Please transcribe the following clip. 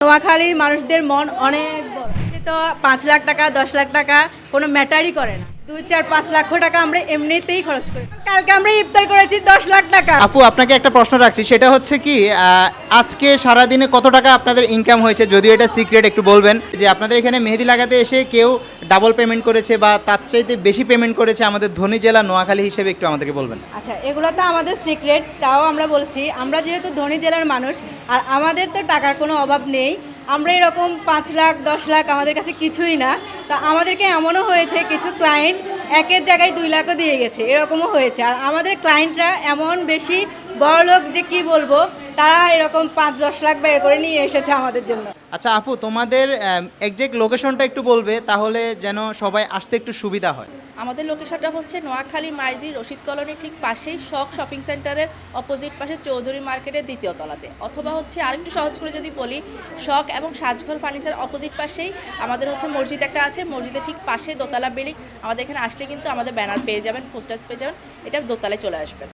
নোয়াখালী মানুষদের মন অনেক বড়, তো 5 লাখ টাকা 10 লাখ টাকা কোনো ম্যাটারই করে না। 2, 4, 5 লাখ টাকা আমরা এমনিতেই খরচ করি। কালকে আমরা ইফতার করেছি 10 লাখ টাকা। আপু আপনাকে একটা প্রশ্ন রাখছি, সেটা হচ্ছে কি আজকে সারাদিনে কত টাকা আপনাদের ইনকাম হয়েছে? যদিও এটা সিক্রেট, একটু বলবেন যে আপনাদের এখানে মেহেদি লাগাতে এসে কেউ ডাবল পেমেন্ট করেছে বা তার চাইতে বেশি পেমেন্ট করেছে আমাদের ধনী জেলা নোয়াখালী হিসেবে, একটু আমাদেরকে বলবেন। আচ্ছা, এগুলো তো আমাদের সিক্রেট, তাও আমরা বলছি। আমরা যেহেতু ধনী জেলার মানুষ আর আমাদের তো টাকার কোনো অভাব নেই, আমরা এরকম 5 লাখ 10 লাখ আমাদের কাছে কিছুই না। তা আমাদেরকে এমনও হয়েছে কিছু ক্লায়েন্ট একের জায়গায় 2 লাখও দিয়ে গেছে, এরকমও হয়েছে। আর আমাদের ক্লায়েন্টরা এমন বেশি বড়লোক যে কি বলবো, তারা এরকম 5-10 লাখ ব্যয় করে নিয়ে এসেছে আমাদের জন্য। আচ্ছা আপু, তোমাদের এক্সাক্ট লোকেশনটা একটু বলবে, তাহলে যেন সবাই আসতে একটু সুবিধা হয়। আমাদের লোকেশনটা হচ্ছে নোয়াখালী মাইজদি রশিদ কলোনির ঠিক পাশেই শখ শপিং সেন্টারের অপোজিট পাশে চৌধুরী মার্কেটের 2য় তলাতে, অথবা হচ্ছে আরেকটু সহজ করে যদি বলি, শখ এবং সাজঘর ফার্নিচার অপোজিট পাশেই আমাদের হচ্ছে মসজিদ একটা আছে, মসজিদের ঠিক পাশে দোতলা বিল্ডিং। আমাদের এখানে আসলে কিন্তু আমাদের ব্যানার পেয়ে যাবেন, পোস্টার পেয়ে যাবেন, এটা দোতলায় চলে আসবেন।